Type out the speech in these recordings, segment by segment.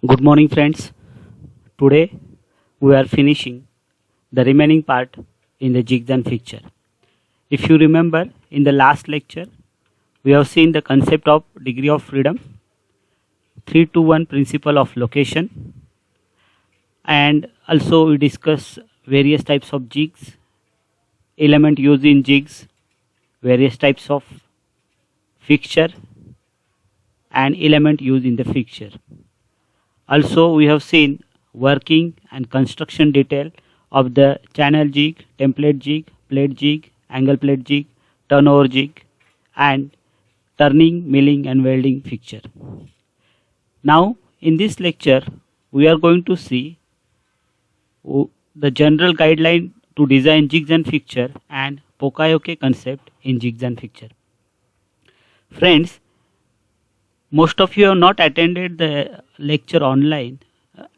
Good morning, friends. Today we are finishing the remaining part in the jigs and fixture. If you remember, in the last lecture, we have seen the concept of degree of freedom, 3 to 1 principle of location, and also we discuss various types of jigs, element used in jigs, various types of fixture, and element used in the fixture. Also, we have seen working and construction detail of the channel jig, template jig, plate jig, angle plate jig, turnover jig, and turning, milling, and welding fixture. Now, in this lecture, we are going to see the general guideline to design jigs and fixture and Poka-yoke concept in jigs and fixture. Friends, most of you have not attended the lecture online,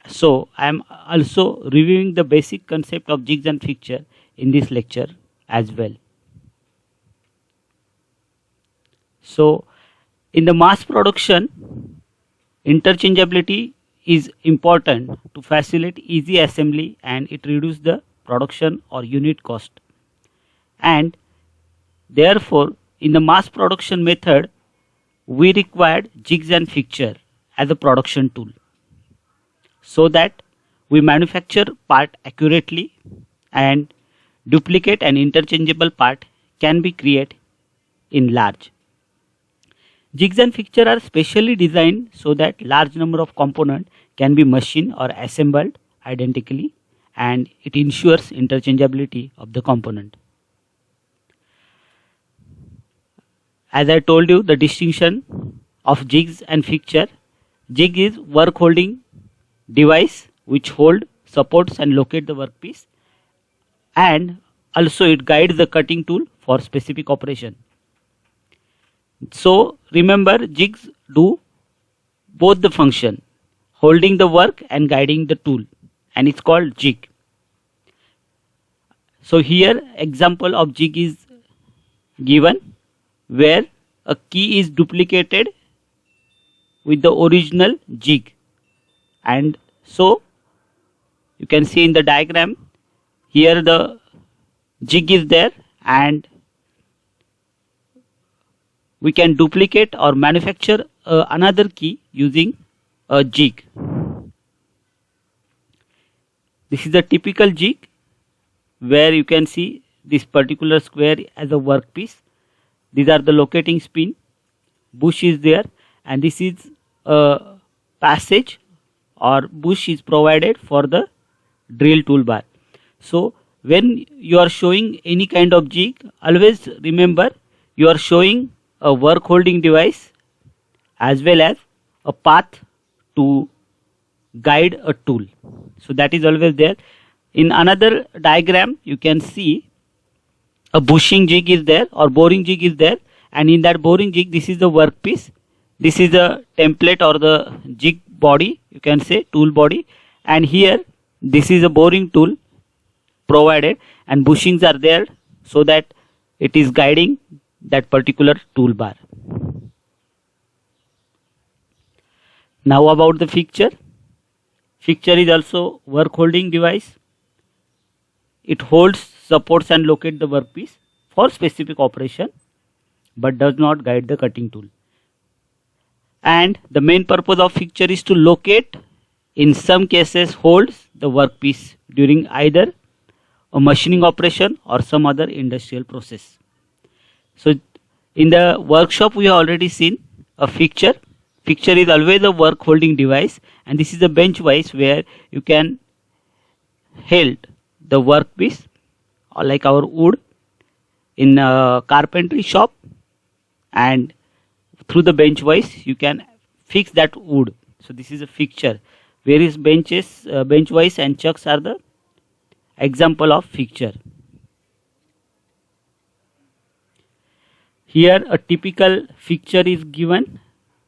so I am also reviewing the basic concept of jigs and fixture in this lecture as well. So in the mass production, interchangeability is important to facilitate easy assembly, and it reduces the production or unit cost. And therefore, in the mass production method, we required jigs and fixture as a production tool so that we manufacture part accurately and duplicate and interchangeable part can be created in large. Jigs and fixture are specially designed so that large number of components can be machined or assembled identically, and it ensures interchangeability of the component. As I told you, the distinction of jigs and fixture. Jig is work holding device which hold, supports and locate the workpiece, and also it guides the cutting tool for specific operation. So remember, jigs do both the function, holding the work and guiding the tool, and it's called jig. So here example of jig is given where a key is duplicated with the original jig, and so you can see in the diagram here the jig is there, and we can duplicate or manufacture another key using a jig. This is a typical jig where you can see this particular square as a workpiece. These are the locating spin, bush is there, and this is a passage or bush is provided for the drill toolbar. So when you are showing any kind of jig, always remember you are showing a work holding device as well as a path to guide a tool. So that is always there. In another diagram you can see a bushing jig is there or boring jig is there, and in that boring jig this is the workpiece, this is the template or the jig body, you can say tool body, and here this is a boring tool provided and bushings are there so that it is guiding that particular toolbar. Now about the fixture. Fixture is also work holding device. It holds, supports and locates the workpiece for specific operation but does not guide the cutting tool. And the main purpose of fixture is to locate, in some cases holds the workpiece during either a machining operation or some other industrial process. So in the workshop we have already seen a fixture. Fixture is always a work holding device, and this is a bench vise where you can hold the workpiece or like our wood in a carpentry shop, and through the bench vise you can fix that wood. So this is a fixture. Various benches, bench vise and chucks are the example of fixture. Here a typical fixture is given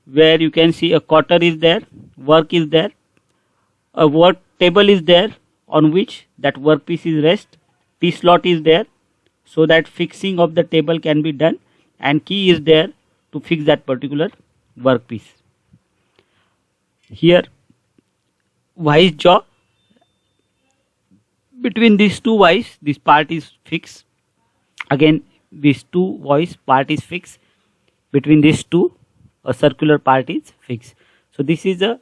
where you can see a cutter is there, work is there, a work table is there on which that workpiece is rest, T-slot is there so that fixing of the table can be done, and key is there to fix that particular workpiece. Here vice jaw. Between these two vice, this part is fixed. Again, these two voice part is fixed. Between these two, a circular part is fixed. So this is a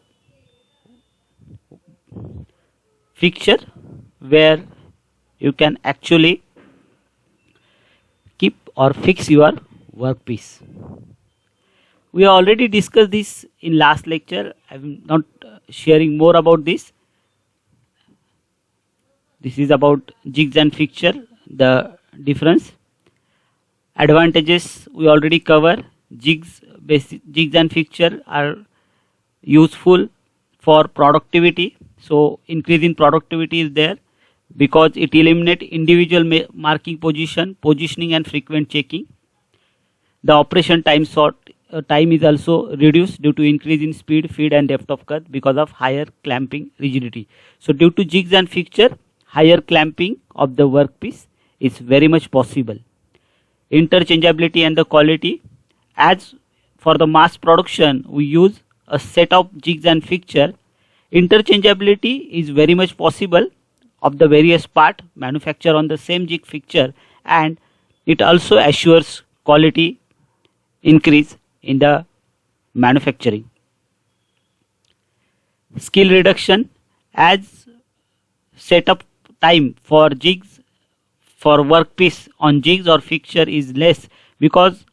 fixture where you can actually keep or fix your workpiece. We already discussed this in last lecture. I am not sharing more about this. This is about jigs and fixture, the difference. Advantages we already cover. Jigs and fixture are useful for productivity. So increase in productivity is there because it eliminates individual marking positioning and frequent checking. The operation time is also reduced due to increase in speed, feed and depth of cut because of higher clamping rigidity. So due to jigs and fixture, higher clamping of the workpiece is very much possible. Interchangeability and the quality. As for the mass production, we use a set of jigs and fixture. Interchangeability is very much possible of the various part manufactured on the same jig fixture, and it also assures quality increase in the manufacturing. Skill reduction. As setup time for jigs for workpiece on jigs or fixture is less because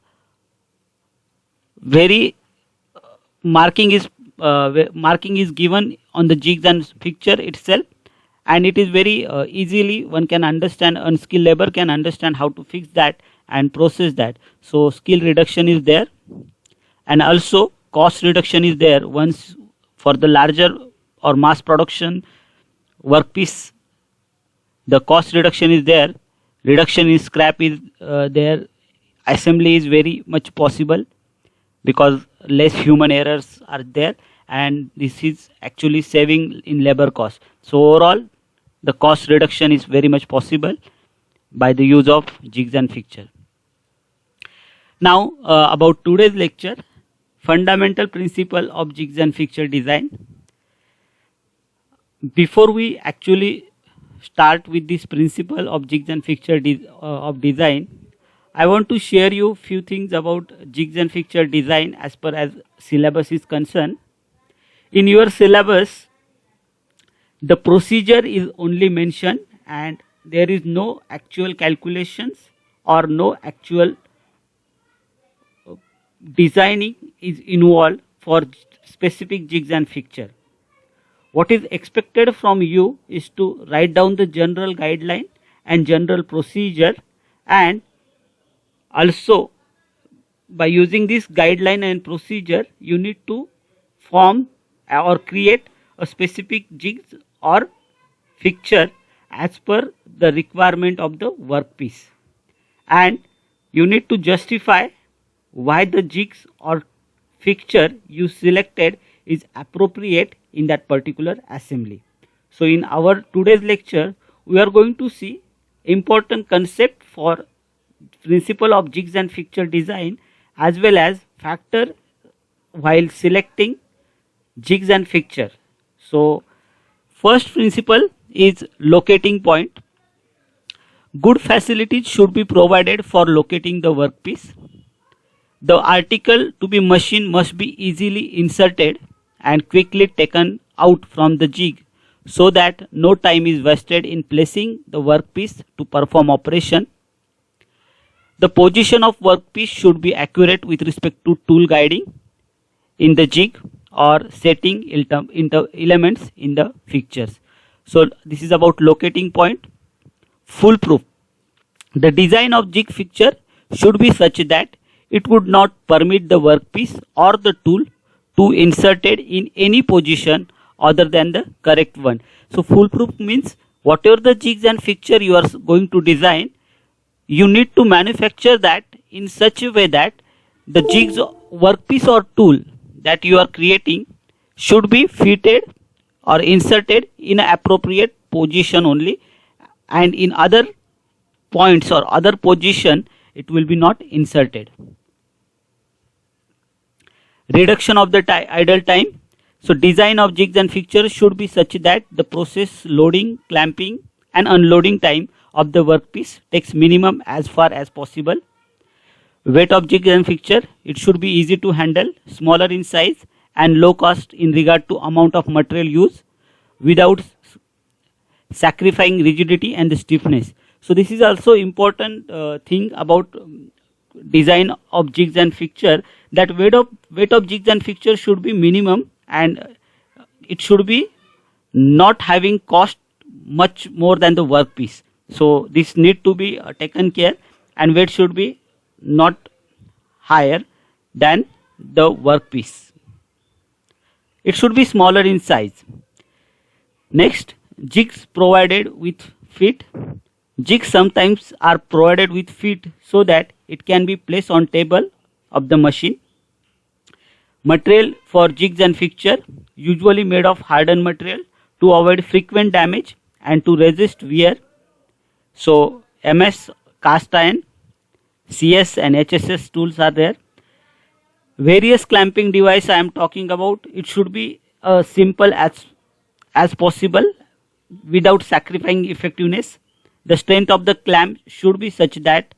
very marking is given on the jigs and fixture itself, and it is very easily one can understand, unskilled labor can understand how to fix that and process that. So skill reduction is there, and also cost reduction is there. Once for the larger or mass production workpiece, the cost reduction is there, reduction in scrap is there, assembly is very much possible because less human errors are there, and this is actually saving in labor cost. So overall the cost reduction is very much possible by the use of jigs and fixture. Now about today's lecture, fundamental principle of jigs and fixture design. Before we actually start with this principle of jigs and fixture of design, I want to share you few things about jigs and fixture design as per as syllabus is concerned. In your syllabus, the procedure is only mentioned and there is no actual calculations or no actual designing is involved for specific jigs and fixture. What is expected from you is to write down the general guideline and general procedure, and also by using this guideline and procedure you need to form or create a specific jigs or fixture as per the requirement of the workpiece, and you need to justify why the jigs or fixture you selected is appropriate in that particular assembly. So in our today's lecture we are going to see important concept for principle of jigs and fixture design as well as factor while selecting jigs and fixture. So first principle is locating point. Good facilities should be provided for locating the workpiece. The article to be machined must be easily inserted and quickly taken out from the jig so that no time is wasted in placing the workpiece to perform operation. The position of workpiece should be accurate with respect to tool guiding in the jig or setting elements in the fixtures. So this is about locating point. Foolproof. The design of jig fixture should be such that it would not permit the workpiece or the tool to inserted in any position other than the correct one. So foolproof means whatever the jigs and fixture you are going to design, you need to manufacture that in such a way that the jigs, workpiece or tool that you are creating should be fitted or inserted in an appropriate position only, and in other points or other position it will be not inserted. Reduction of the idle time. So design of jigs and fixtures should be such that the process loading, clamping and unloading time of the workpiece takes minimum as far as possible. Weight of jigs and fixture, it should be easy to handle, smaller in size and low cost in regard to amount of material used without sacrificing rigidity and the stiffness. So this is also important thing about design of jigs and fixture, that weight of jigs and fixture should be minimum, and it should be not having cost much more than the workpiece. So this need to be taken care, and weight should be not higher than the workpiece. It should be smaller in size. Next, jigs provided with feet. Jigs sometimes are provided with feet so that it can be placed on table of the machine. Material for jigs and fixture usually made of hardened material to avoid frequent damage and to resist wear. So MS, cast iron, CS and HSS tools are there. Various clamping device I am talking about, it should be simple as possible without sacrificing effectiveness. The strength of the clamp should be such that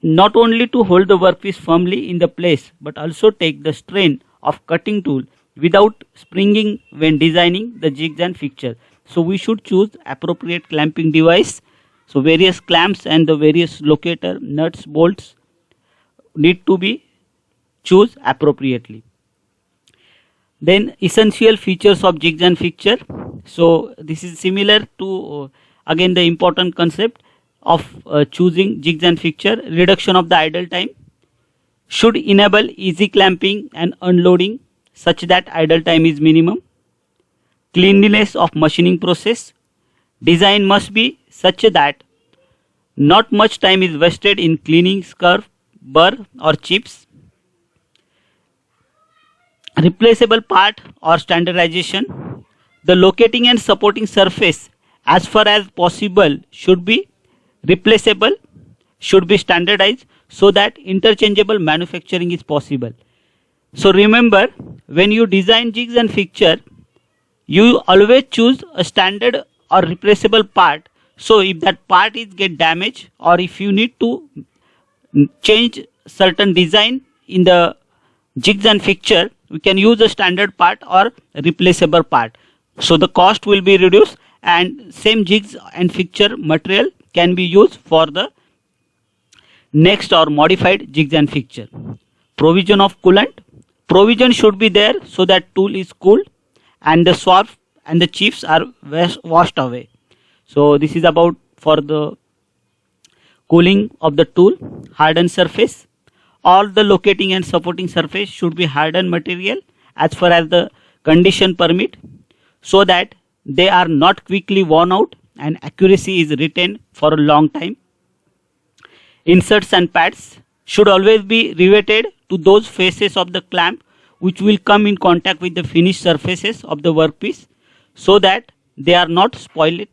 not only to hold the workpiece firmly in the place but also take the strain of cutting tool without springing when designing the jigs and fixture. So we should choose appropriate clamping device. So various clamps and the various locator, nuts, bolts need to be choose appropriately. Then essential features of jigs and fixture. So this is similar to again the important concept of choosing jigs and fixture. Reduction of the idle time should enable easy clamping and unloading such that idle time is minimum. Cleanliness of machining process. Design must be such that not much time is wasted in cleaning scurf, burr or chips. Replaceable part or standardization. The locating and supporting surface as far as possible should be replaceable, should be standardized so that interchangeable manufacturing is possible. So remember, when you design jigs and fixture, you always choose a standard or replaceable part. So if that part is get damaged, or if you need to change certain design in the jigs and fixture, we can use a standard part or replaceable part. So the cost will be reduced and same jigs and fixture material can be used for the next or modified jigs and fixture. Provision of coolant. Provision should be there so that tool is cooled and the swarf and the chips are washed away. So this is about for the cooling of the tool. Hardened surface. All the locating and supporting surface should be hardened material as far as the condition permit, so that they are not quickly worn out and accuracy is retained for a long time. Inserts and pads should always be riveted to those faces of the clamp which will come in contact with the finished surfaces of the workpiece so that they are not spoiled.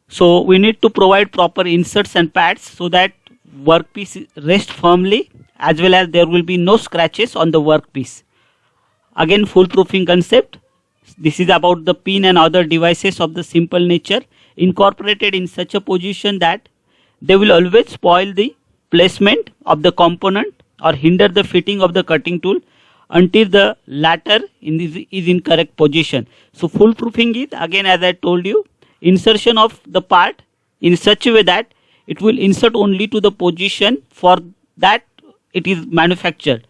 So we need to provide proper inserts and pads so that workpiece rest firmly, as well as there will be no scratches on the workpiece. Again, foolproofing concept. This is about the pin and other devices of the simple nature incorporated in such a position that they will always spoil the placement of the component or hinder the fitting of the cutting tool until the latter is in correct position. So foolproofing is, again as I told you, insertion of the part in such a way that it will insert only to the position for that it is manufactured.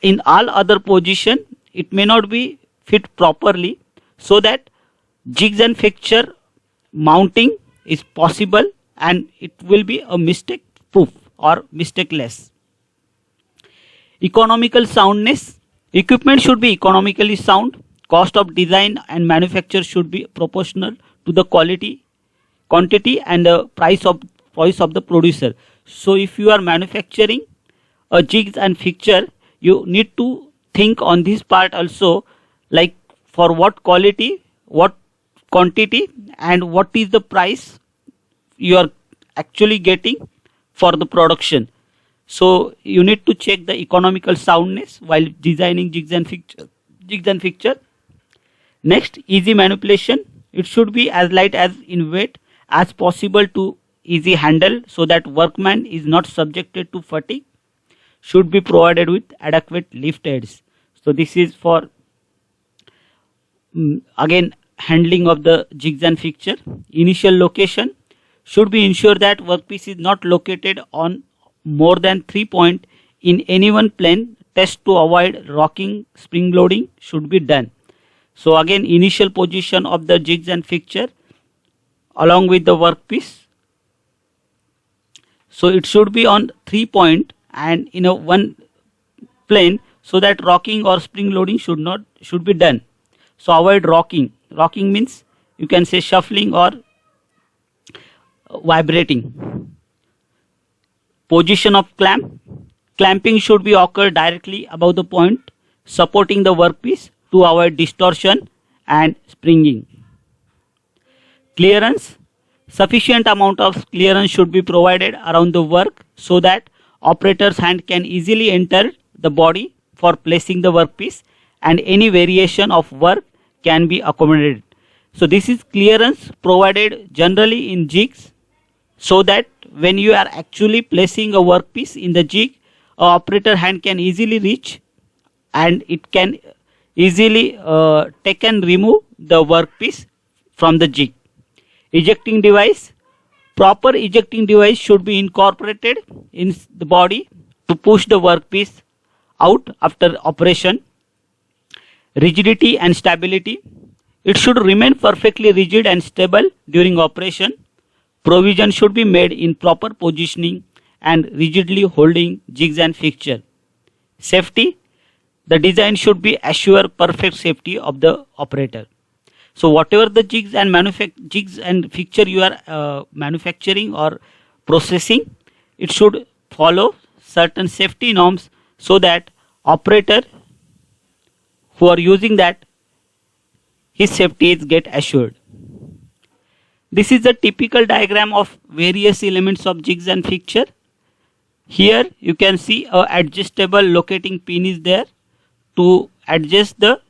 In all other position it may not be fit properly, so that jigs and fixture mounting is possible and it will be a mistake proof or mistakeless. Economical soundness. Equipment should be economically sound. Cost of design and manufacture should be proportional to the quality, quantity and the price of the producer. So if you are manufacturing a jigs and fixture, you need to think on this part also, like for what quality, what quantity and what is the price you are actually getting for the production. So you need to check the economical soundness while designing jigs and fixture. Next, easy manipulation. It should be as light as in weight as possible to easy handle so that workman is not subjected to fatigue. Should be provided with adequate lift aids. So this is for again handling of the jigs and fixture. Initial location should be ensured that workpiece is not located on more than 3 points in any one plane. Test to avoid rocking, spring loading should be done. So again, initial position of the jigs and fixture along with the workpiece. So it should be on 3 point and in a one plane so that rocking or spring loading should be done. So avoid rocking. Rocking means you can say shuffling or vibrating. Position of clamp. Clamping should be occur directly above the point supporting the workpiece to avoid distortion and springing. Clearance. Sufficient amount of clearance should be provided around the work so that operator's hand can easily enter the body for placing the workpiece and any variation of work can be accommodated. So this is clearance provided generally in jigs so that when you are actually placing a workpiece in the jig, a operator hand can easily reach and it can easily take and remove the workpiece from the jig. Ejecting device. Proper ejecting device should be incorporated in the body to push the workpiece out after operation. Rigidity and stability. It should remain perfectly rigid and stable during operation. Provision should be made in proper positioning and rigidly holding jigs and fixture. Safety. The design should be assure perfect safety of the operator. So whatever the jigs and fixture you are manufacturing or processing, it should follow certain safety norms so that operator who are using that, his safety is get assured. This is the typical diagram of various elements of jigs and fixture. Here you can see a adjustable locating pin is there to adjust the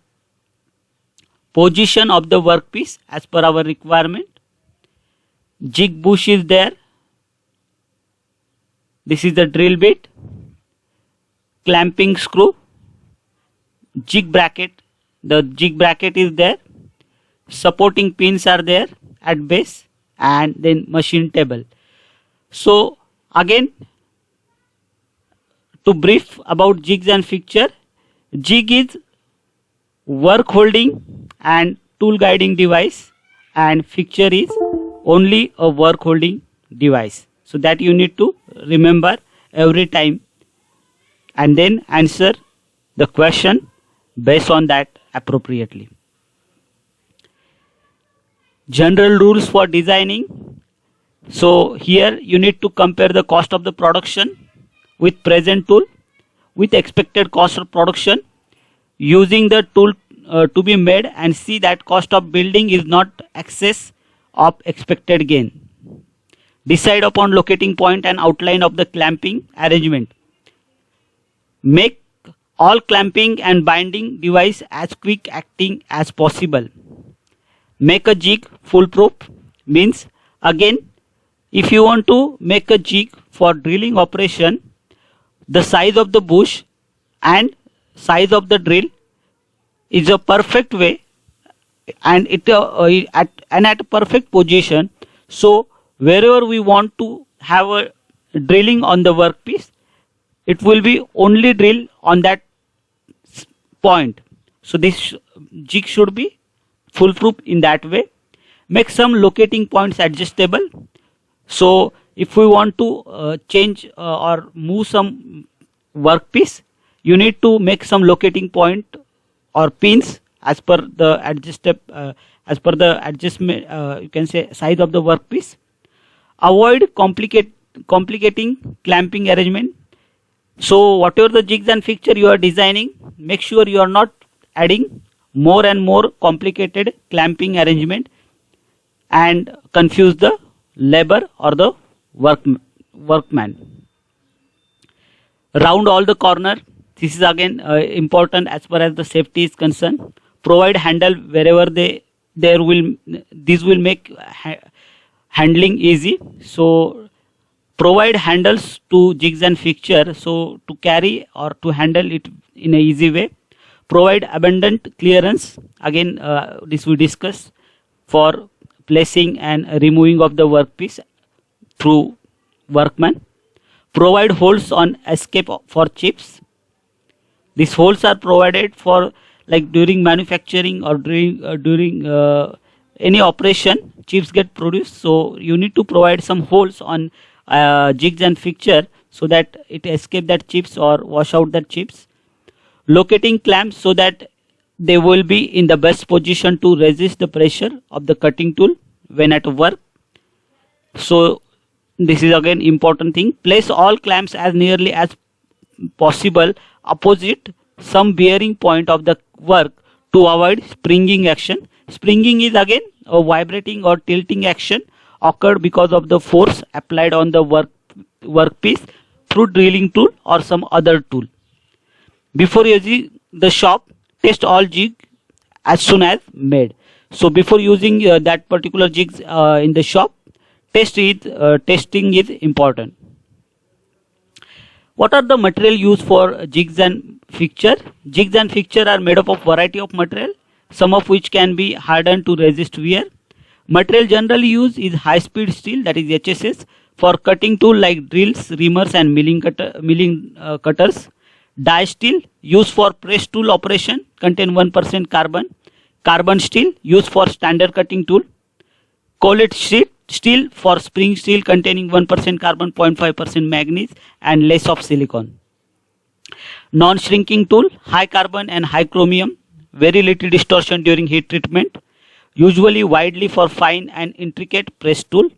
position of the workpiece as per our requirement. Jig bush is there. This is the drill bit. Clamping screw. Jig bracket. The jig bracket is there. Supporting pins are there at base and then machine table. So again, to brief about jigs and fixture, jig is work holding and tool guiding device and fixture is only a work holding device. So that you need to remember every time and then answer the question based on that appropriately. General rules for designing. So here you need to compare the cost of the production with present tool with expected cost of production using the tool to be made and see that cost of building is not excess of expected gain. Decide upon locating point and outline of the clamping arrangement. Make all clamping and binding device as quick acting as possible. Make a jig foolproof means again if you want to make a jig for drilling operation, the size of the bush and size of the drill is a perfect way and it at a perfect position. So wherever we want to have a drilling on the workpiece, it will be only drill on that point. So this jig should be foolproof in that way. Make some locating points adjustable. So if we want to change or move some workpiece, you need to make some locating point or pins as per the adjustment you can say size of the workpiece. Avoid complicating clamping arrangement. So whatever the jigs and fixture you are designing, make sure you are not adding more and more complicated clamping arrangement and confuse the labor or the workman. Round all the corner. This is again important as far as the safety is concerned. Provide handle wherever this will make handling easy. So provide handles to jigs and fixture, so to carry or to handle it in a easy way. Provide abundant clearance. Again, this we discuss for placing and removing of the workpiece through workman. Provide holes on escape for chips. These holes are provided for like during manufacturing or during any operation, chips get produced. So you need to provide some holes on jigs and fixture so that it escape that chips or wash out that chips. Locating clamps so that they will be in the best position to resist the pressure of the cutting tool when at work. So this is again important thing. Place all clamps as nearly as possible opposite some bearing point of the work to avoid springing action. Springing is again a vibrating or tilting action occurred because of the force applied on the workpiece through drilling tool or some other tool. Before using the shop, test all jig as soon as made. So before using that particular jigs in the shop, testing is important. What are the material used for jigs and fixture? Jigs and fixture are made up of variety of material, some of which can be hardened to resist wear. Material generally used is high speed steel, that is HSS, for cutting tool like drills, reamers and milling cutters. Die steel used for press tool operation, contain 1% carbon. Carbon steel used for standard cutting tool. Collet sheet steel for spring steel containing 1% carbon, 0.5% manganese and less of silicon. Non-shrinking tool, high carbon and high chromium, very little distortion during heat treatment, usually widely for fine and intricate press tool.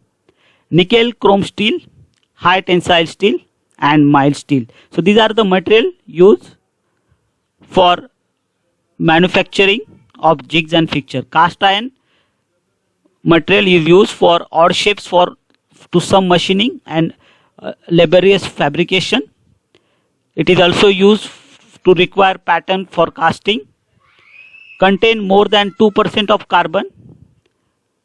Nickel chrome steel, high tensile steel and mild steel. So these are the material used for manufacturing of jigs and fixture. Cast iron material is used for odd shapes to some machining and laborious fabrication. It is also used to require pattern for casting. Contain more than 2% of carbon.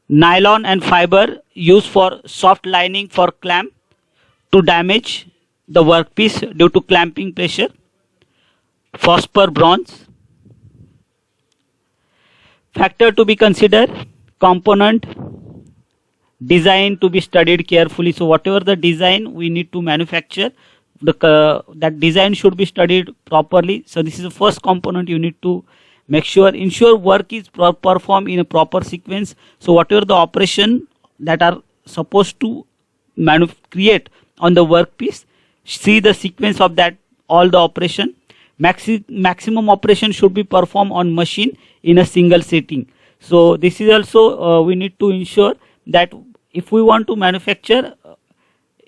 Nylon and fiber used for soft lining for clamp to damage the workpiece due to clamping pressure. Phosphor bronze. Factor to be considered: component design to be studied carefully. So whatever the design we need to manufacture, that design should be studied properly. So this is the first component you need to ensure work is performed in a proper sequence. So whatever the operation that are supposed to create on the workpiece, see the sequence of that all the operation. Maximum operation should be performed on machine in a single sitting. So this is also we need to ensure that if we want to manufacture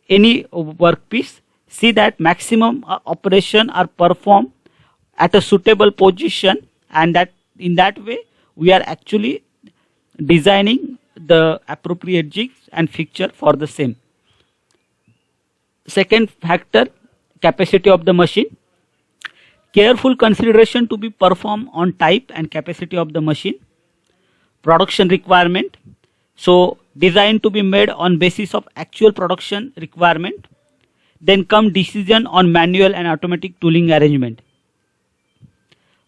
any workpiece, see that maximum operation are performed at a suitable position, and that in that way we are actually designing the appropriate jigs and fixture for the same. Second factor, capacity of the machine. Careful consideration to be performed on type and capacity of the machine. Production requirement. So design to be made on basis of actual production requirement. Then come decision on manual and automatic tooling arrangement.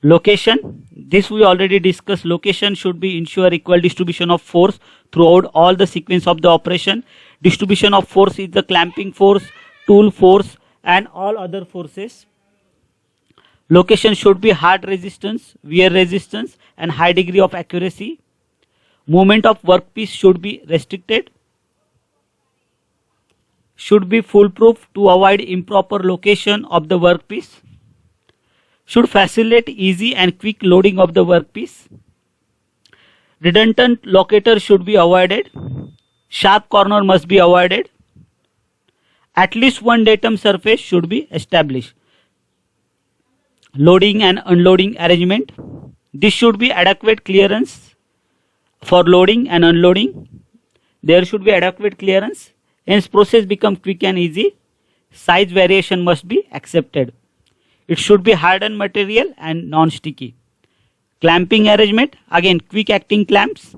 Location. This we already discussed. Location should be ensure equal distribution of force throughout all the sequence of the operation. Distribution of force is the clamping force, tool force and all other forces. Location should be hard resistance, wear resistance and high degree of accuracy. Movement of workpiece should be restricted. Should be foolproof to avoid improper location of the workpiece. Should facilitate easy and quick loading of the workpiece. Redundant locator should be avoided. Sharp corner must be avoided. At least one datum surface should be established. Loading and unloading arrangement. This should be adequate clearance for loading and unloading. There should be adequate clearance. Hence process become quick and easy. size variation must be accepted. It should be hardened material and non-sticky. Clamping arrangement, again quick acting clamps.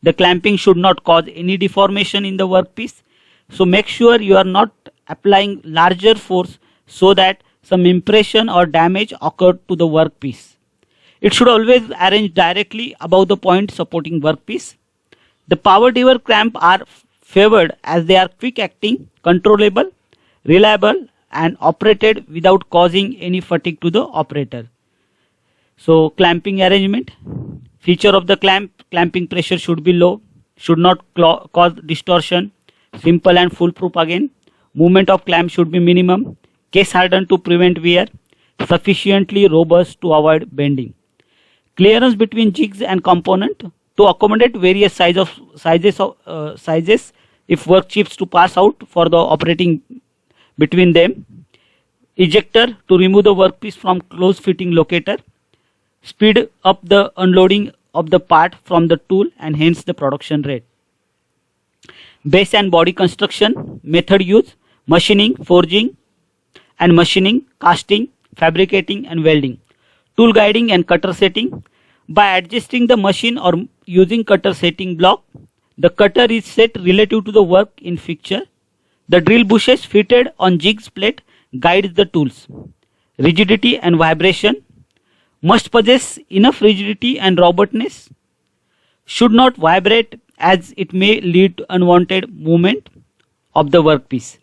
The clamping should not cause any deformation in the workpiece. So make sure you are not applying larger force so that some impression or damage occurred to the workpiece. It should always arrange directly above the point supporting workpiece. The power lever clamp are favored as they are quick acting, controllable, reliable and operated without causing any fatigue to the operator. So clamping arrangement, feature of the clamping pressure should be low, should not cause distortion, simple and foolproof again. Movement of clamp should be minimum, case hardened to prevent wear, sufficiently robust to avoid bending. Clearance between jigs and component to accommodate various sizes if work chips to pass out for the operating between them. Ejector to remove the workpiece from close fitting locator. Speed up the unloading of the part from the tool and hence the production rate. Base and body construction method use: machining, forging and machining, casting, fabricating and welding. Tool guiding and cutter setting. By adjusting the machine or using cutter setting block, the cutter is set relative to the work in fixture. The drill bushes fitted on jigs plate guides the tools. Rigidity and vibration. Must possess enough rigidity and robustness. Should not vibrate as it may lead to unwanted movement of the workpiece.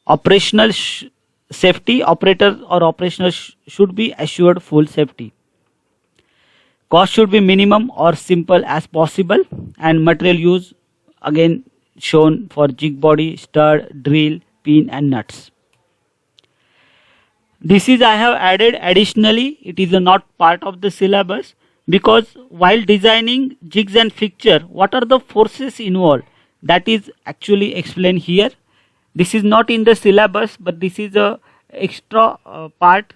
Operational safety, operator or operational should be assured full safety. Cost should be minimum or simple as possible, and material use again shown for jig body, stud, drill, pin and nuts. This is I have added additionally, it is not part of the syllabus, because while designing jigs and fixture, what are the forces involved? That is actually explained here. This is not in the syllabus, but this is a extra part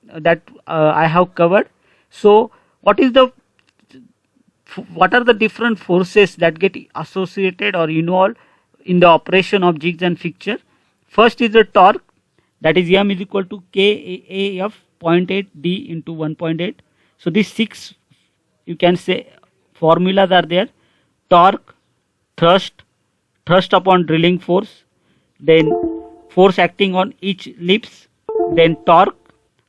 that I have covered. So what are the different forces that get associated or involved in the operation of jigs and fixture? First is the torque, that is M is equal to KAF 0.8 D into 1.8. So these 6 you can say formulas are there: torque, thrust upon drilling force, then force acting on each ellipse, then torque,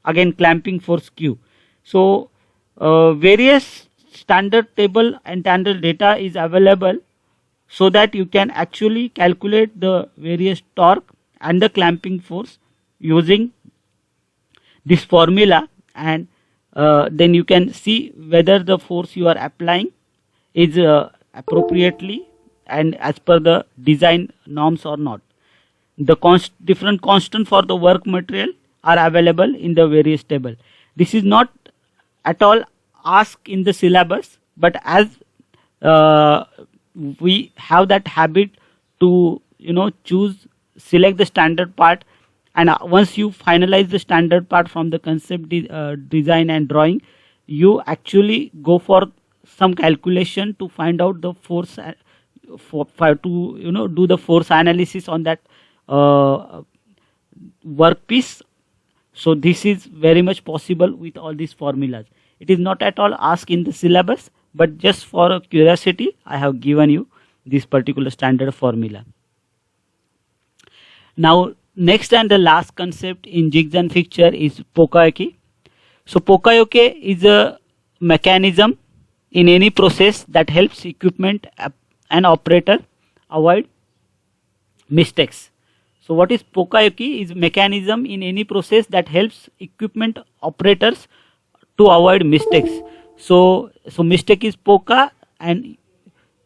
again clamping force Q. So various standard table and standard data is available so that you can actually calculate the various torque and the clamping force using this formula, and then you can see whether the force you are applying is appropriately and as per the design norms or not. The different constant for the work material are available in the various table. This is not at all asked in the syllabus, but as we have that habit to select the standard part, and once you finalize the standard part from the concept design and drawing, you actually go for some calculation to find out the force do the force analysis on that workpiece. So this is very much possible with all these formulas. It is not at all asked in the syllabus, but just for a curiosity I have given you this particular standard formula. Now next and the last concept in jigs and fixture is Poka-yoke. So Poka-yoke is a mechanism in any process that helps equipment and operator avoid mistakes. So what is Poka-yoke? Is mechanism in any process that helps equipment operators to avoid mistakes. So mistake is Poka and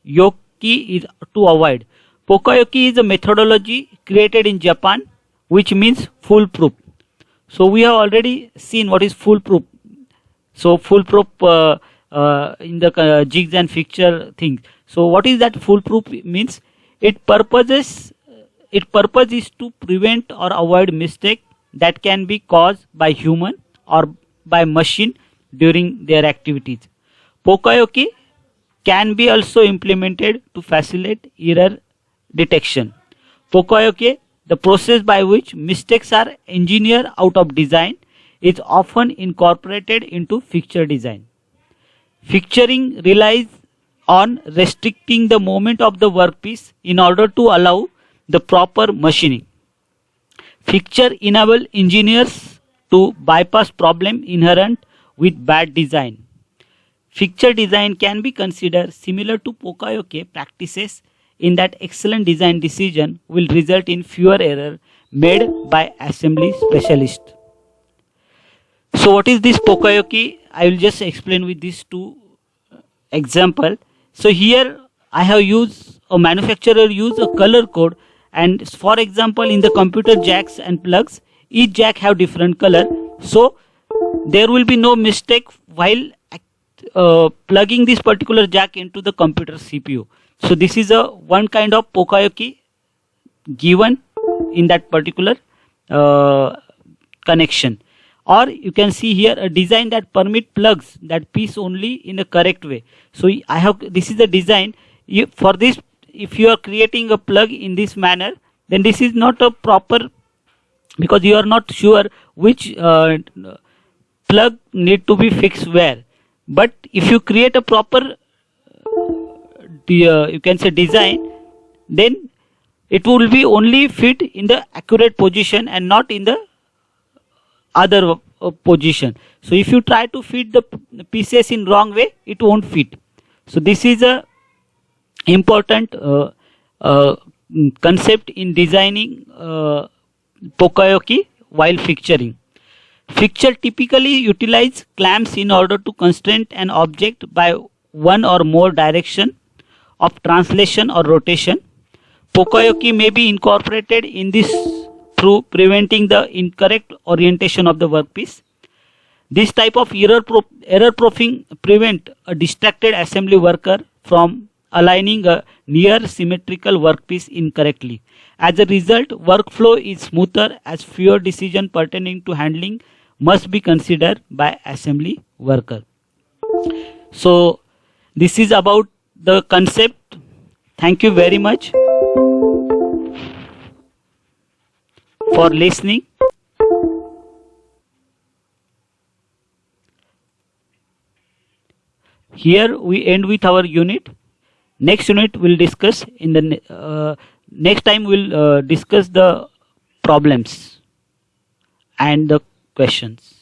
yoke is to avoid. Poka-yoke is a methodology created in Japan which means foolproof. So we have already seen what is foolproof. So foolproof in the jigs and fixture things. So what is that foolproof means? Its purpose is to prevent or avoid mistake that can be caused by human or by machine during their activities. Poka-yoke can be also implemented to facilitate error detection. Poka-yoke the process by which mistakes are engineered out of design is often incorporated into fixture design. Fixturing relies on restricting the movement of the workpiece in order to allow the proper machining. Fixture enable engineers to bypass problem inherent with bad design. Fixture design can be considered similar to Poka-yoke practices in that excellent design decision will result in fewer errors made by assembly specialists. So what is this Poka-yoke? I will just explain with these two example. So here I have used a manufacturer use a color code, and for example in the computer jacks and plugs, each jack have different color, so there will be no mistake while plugging this particular jack into the computer CPU. So this is a one kind of Poka-yoke given in that particular connection. Or you can see here a design that permit plugs that piece only in a correct way. So I have, this is the design. For this, if you are creating a plug in this manner, then this is not a proper, because you are not sure which plug need to be fixed where. But if you create a proper you can say design, then it will be only fit in the accurate position and not in the other position. So if you try to fit the pieces in wrong way, it won't fit. So this is a important concept in designing Poka-yoke while fixturing. Fixture typically utilize clamps in order to constrain an object by one or more direction of translation or rotation. Poka-yoke may be incorporated in this through preventing the incorrect orientation of the workpiece. This type of error proofing prevent a distracted assembly worker from aligning a near symmetrical workpiece incorrectly. As a result, workflow is smoother as fewer decisions pertaining to handling must be considered by assembly worker. So this is about the concept. Thank you very much for listening. Here we end with our unit. Next unit we'll discuss in the next time we'll discuss the problems and the questions.